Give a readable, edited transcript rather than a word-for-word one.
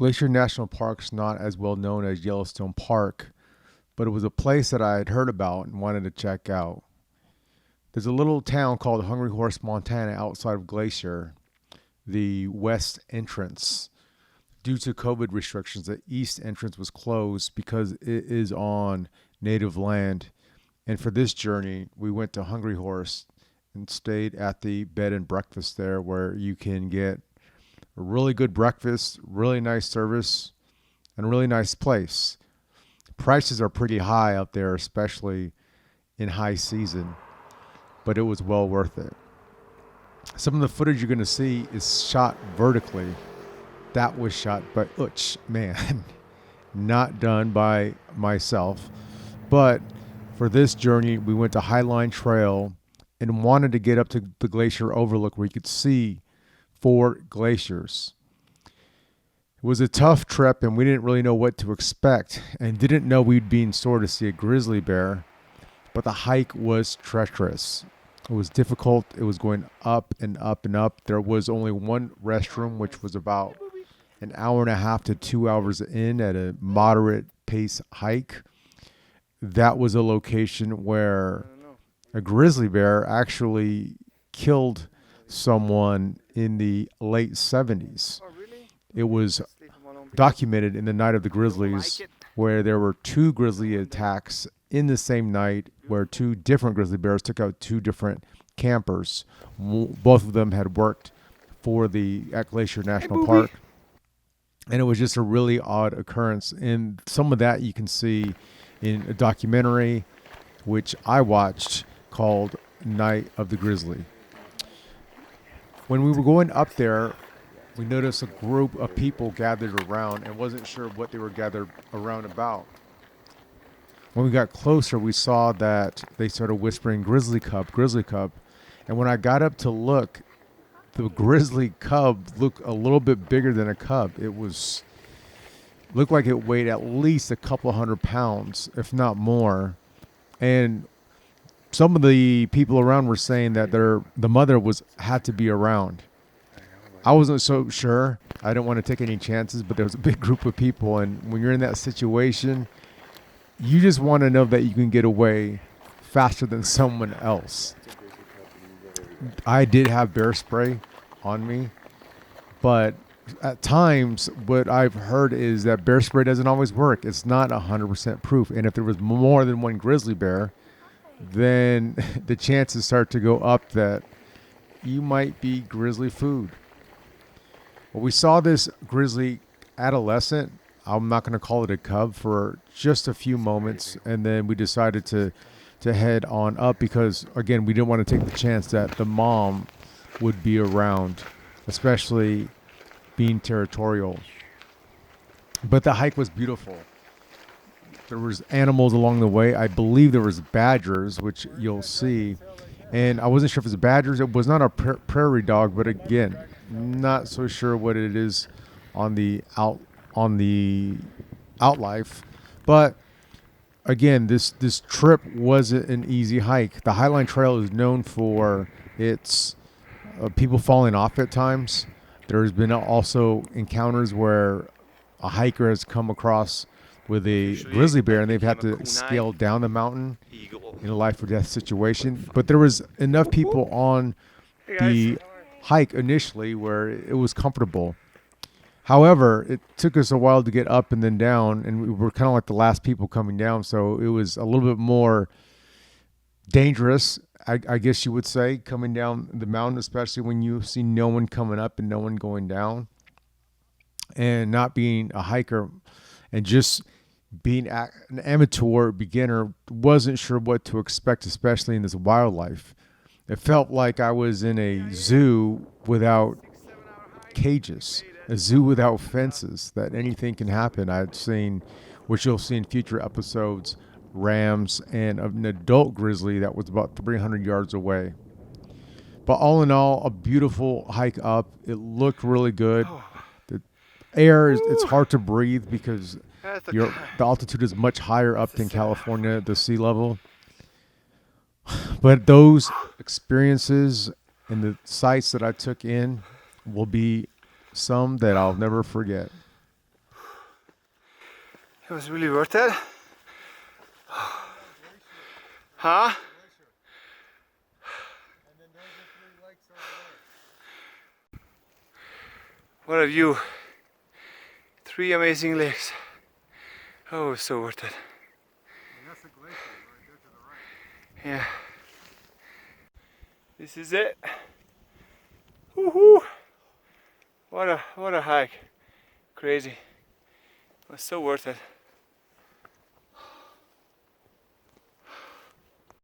Glacier National Park is not as well known as Yellowstone Park, but it was a place that I had heard about and wanted to check out. There's a little town called Hungry Horse, Montana, outside of Glacier, the west entrance. Due to COVID restrictions, the east entrance was closed because it is on native land. And for this journey, we went to Hungry Horse and stayed at the bed and breakfast there where you can get a really good breakfast, really nice service, and a really nice place. Prices are pretty high out there, especially in high season, but it was well worth it. Some of the footage you're going to see is shot vertically. That was shot by Utch, man, not done by myself. But for this journey, we went to Highline Trail and wanted to get up to the Glacier Overlook where you could see 4 glaciers. It was a tough trip and we didn't really know what to expect and didn't know we'd be in store to see a grizzly bear, but the hike was treacherous. It was difficult. It was going up and up and up. There was only one restroom, which was about an hour and a half to 2 hours in at a moderate pace hike. That was a location where a grizzly bear actually killed someone in the late 70s. It was documented in the Night of the Grizzlies where there were 2 grizzly attacks in the same night where 2 different grizzly bears took out 2 different campers. Both of them had worked for the Glacier National Park. And it was just a really odd occurrence. And some of that you can see in a documentary, which I watched, called Night of the Grizzly. When we were going up there, we noticed a group of people gathered around and wasn't sure what they were gathered around about. When we got closer, we saw that they started whispering, "Grizzly cub, grizzly cub." And when I got up to look, the grizzly cub looked a little bit bigger than a cub. Looked like it weighed at least a couple hundred pounds, if not more. And some of the people around were saying that the mother had to be around. I wasn't so sure. I didn't want to take any chances, but there was a big group of people, and when you're in that situation, you just want to know that you can get away faster than someone else. I did have bear spray on me, but at times what I've heard is that bear spray doesn't always work. It's not 100% proof. And if there was more than one grizzly bear, then the chances start to go up that you might be grizzly food. Well, we saw this grizzly adolescent. I'm not going to call it a cub for just a few moments. And then we decided to head on up because, again, we didn't want to take the chance that the mom would be around, especially being territorial. But the hike was beautiful. There was animals along the way. I believe there was badgers, which you'll see. And I wasn't sure if it was badgers. It was not a prairie dog, but again, not so sure what it is on the outlife. But again, this trip wasn't an easy hike. The Highline Trail is known for its people falling off at times. There's been also encounters where a hiker has come across with a grizzly bear and they've had to scale down the mountain in a life or death situation. But there was enough people on the hike initially where it was comfortable. However, it took us a while to get up and then down, and we were kind of like the last people coming down, so it was a little bit more dangerous, I guess you would say, coming down the mountain, especially when you see no one coming up and no one going down. And not being a hiker and just being an amateur beginner, wasn't sure what to expect, especially in this wildlife. It felt like I was in a zoo without cages. A zoo without fences, that anything can happen. I'd seen, which you'll see in future episodes, rams and an adult grizzly that was about 300 yards away. But all in all, a beautiful hike up. It looked really good. The air, it's hard to breathe because the altitude is much higher up than California, the sea level. But those experiences and the sights that I took in will be some that I'll never forget. It was really worth it. Huh? What a view. 3 amazing lakes. Oh, so worth it. And that's the glacier right there to the right. Yeah. This is it. Woohoo! What a hike. Crazy. It was so worth it.